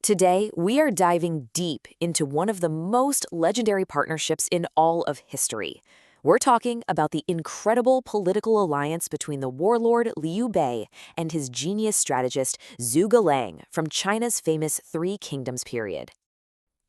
Today, we are diving deep into one of the most legendary partnerships in all of history. We're talking about the incredible political alliance between the warlord Liu Bei and his genius strategist Zhuge Liang from China's famous Three Kingdoms period.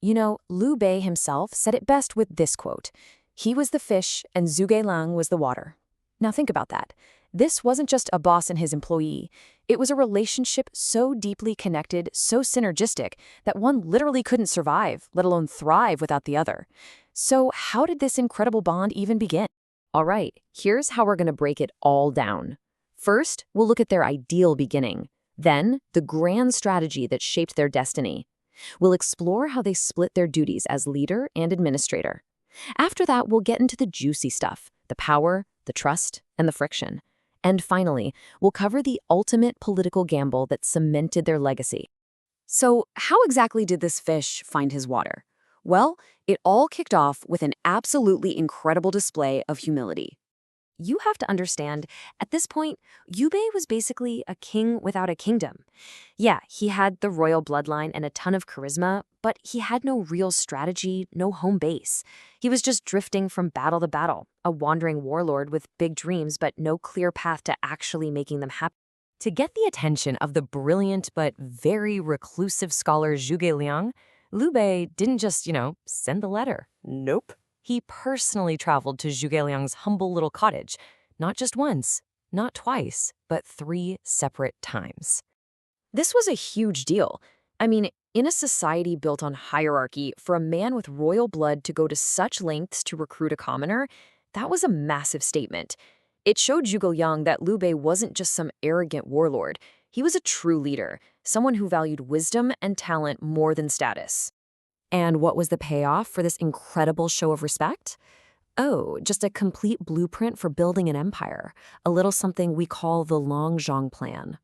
You know, Liu Bei himself said it best with this quote: "He was the fish and Zhuge Liang was the water." Now think about that. This wasn't just a boss and his employee. It was a relationship so deeply connected, so synergistic, that one literally couldn't survive, let alone thrive without the other. So how did this incredible bond even begin? All right, here's how we're going to break it all down. First, we'll look at their ideal beginning. Then, the grand strategy that shaped their destiny. We'll explore how they split their duties as leader and administrator. After that, we'll get into the juicy stuff, the power, the trust, and the friction. And finally, we'll cover the ultimate political gamble that cemented their legacy. So how exactly did this fish find his water? Well, it all kicked off with an absolutely incredible display of humility. You have to understand, at this point, Liu Bei was basically a king without a kingdom. Yeah, he had the royal bloodline and a ton of charisma, but he had no real strategy, no home base. He was just drifting from battle to battle, a wandering warlord with big dreams but no clear path to actually making them happen. To get the attention of the brilliant but very reclusive scholar Zhuge Liang, Liu Bei didn't just, send the letter. Nope. He personally traveled to Zhuge Liang's humble little cottage, not just once, not twice, but 3 separate times. This was a huge deal. I mean, in a society built on hierarchy, for a man with royal blood to go to such lengths to recruit a commoner, that was a massive statement. It showed Zhuge Liang that Liu Bei wasn't just some arrogant warlord. He was a true leader, someone who valued wisdom and talent more than status. And what was the payoff for this incredible show of respect? Oh, just a complete blueprint for building an empire, a little something we call the Longzhong Plan.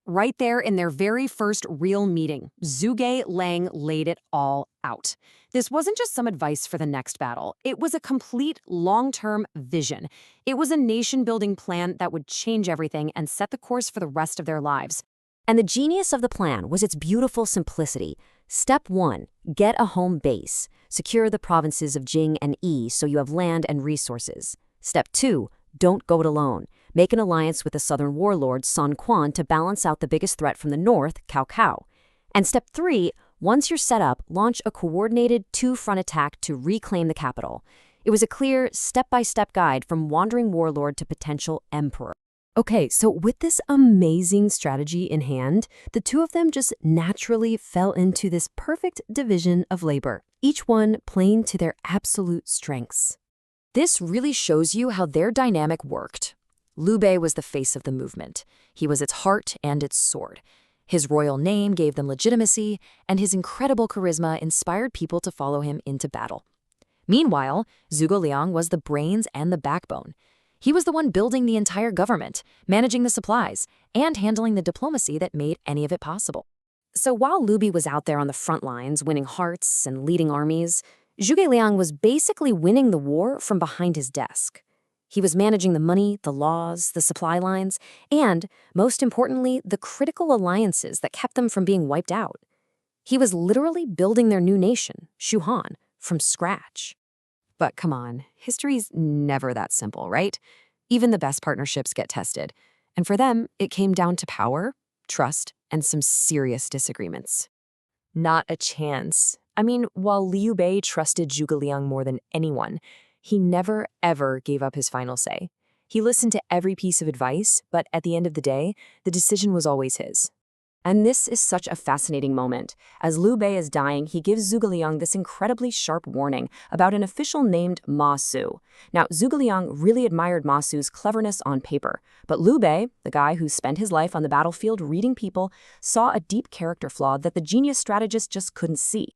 Right there in their very first real meeting, Zhuge Liang laid it all out. This wasn't just some advice for the next battle. It was a complete long-term vision. It was a nation-building plan that would change everything and set the course for the rest of their lives. And the genius of the plan was its beautiful simplicity. Step 1, get a home base. Secure the provinces of Jing and Yi so you have land and resources. Step 2, don't go it alone. Make an alliance with the southern warlord Sun Quan to balance out the biggest threat from the north, Cao Cao. And step 3, once you're set up, launch a coordinated 2-front attack to reclaim the capital. It was a clear, step-by-step guide from wandering warlord to potential emperor. Okay, so with this amazing strategy in hand, the two of them just naturally fell into this perfect division of labor, each one playing to their absolute strengths. This really shows you how their dynamic worked. Liu Bei was the face of the movement. He was its heart and its sword. His royal name gave them legitimacy, and his incredible charisma inspired people to follow him into battle. Meanwhile, Zhuge Liang was the brains and the backbone. He was the one building the entire government, managing the supplies, and handling the diplomacy that made any of it possible. So while Liu Bei was out there on the front lines, winning hearts and leading armies, Zhuge Liang was basically winning the war from behind his desk. He was managing the money, the laws, the supply lines, and, most importantly, the critical alliances that kept them from being wiped out. He was literally building their new nation, Shu Han, from scratch. But come on, history's never that simple, right? Even the best partnerships get tested. And for them, it came down to power, trust, and some serious disagreements. Not a chance. I mean, while Liu Bei trusted Zhuge Liang more than anyone, he never, ever gave up his final say. He listened to every piece of advice, but at the end of the day, the decision was always his. And this is such a fascinating moment. As Liu Bei is dying, he gives Zhuge Liang this incredibly sharp warning about an official named Ma Su. Now, Zhuge Liang really admired Ma Su's cleverness on paper, but Liu Bei, the guy who spent his life on the battlefield reading people, saw a deep character flaw that the genius strategist just couldn't see.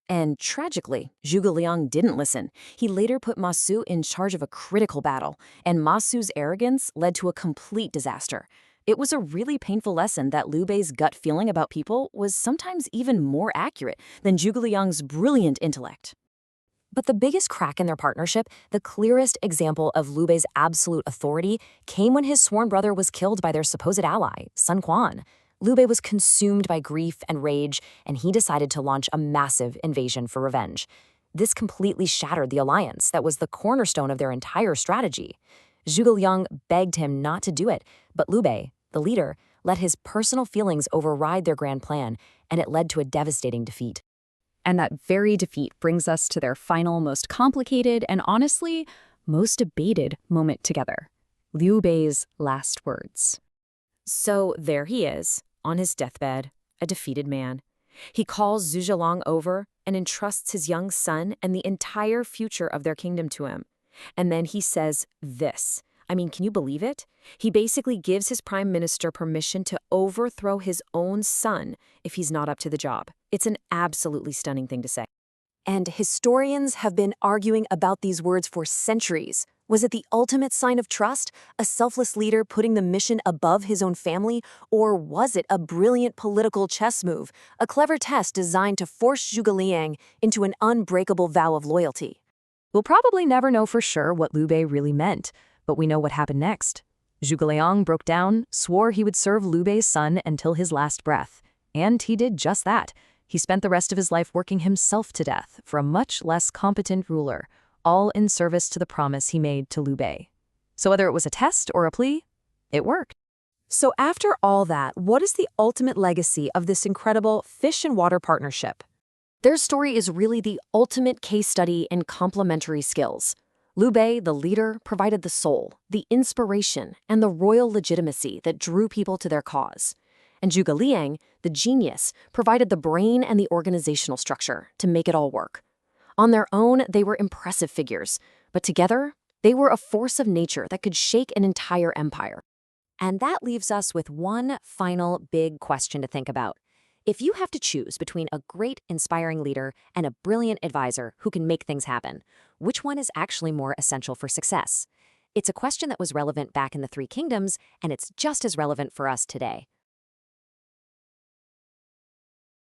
And tragically, Zhuge Liang didn't listen. He later put Ma Su in charge of a critical battle, and Ma Su's arrogance led to a complete disaster. It was a really painful lesson that Liu Bei's gut feeling about people was sometimes even more accurate than Zhuge Liang's brilliant intellect. But the biggest crack in their partnership, the clearest example of Liu Bei's absolute authority, came when his sworn brother was killed by their supposed ally, Sun Quan. Liu Bei was consumed by grief and rage, and he decided to launch a massive invasion for revenge. This completely shattered the alliance that was the cornerstone of their entire strategy. Zhuge Liang begged him not to do it, but Liu Bei, the leader, let his personal feelings override their grand plan, and it led to a devastating defeat. And that very defeat brings us to their final, most complicated, and honestly, most debated moment together. Liu Bei's last words. So there he is, on his deathbed, a defeated man. He calls Zhu Zhelang over and entrusts his young son and the entire future of their kingdom to him. And then he says this. I mean, can you believe it? He basically gives his prime minister permission to overthrow his own son if he's not up to the job. It's an absolutely stunning thing to say. And historians have been arguing about these words for centuries. Was it the ultimate sign of trust, a selfless leader putting the mission above his own family, or was it a brilliant political chess move, a clever test designed to force Zhuge Liang into an unbreakable vow of loyalty? We'll probably never know for sure what Liu Bei really meant, but we know what happened next. Zhuge Liang broke down, swore he would serve Liu Bei's son until his last breath. And he did just that. He spent the rest of his life working himself to death for a much less competent ruler, all in service to the promise he made to Liu Bei. So whether it was a test or a plea, it worked. So after all that, what is the ultimate legacy of this incredible fish and water partnership? Their story is really the ultimate case study in complementary skills. Liu Bei, the leader, provided the soul, the inspiration, and the royal legitimacy that drew people to their cause. And Zhuge Liang, the genius, provided the brain and the organizational structure to make it all work. On their own, they were impressive figures, but together, they were a force of nature that could shake an entire empire. And that leaves us with one final big question to think about. If you have to choose between a great, inspiring leader and a brilliant advisor who can make things happen, which one is actually more essential for success? It's a question that was relevant back in the Three Kingdoms, and it's just as relevant for us today.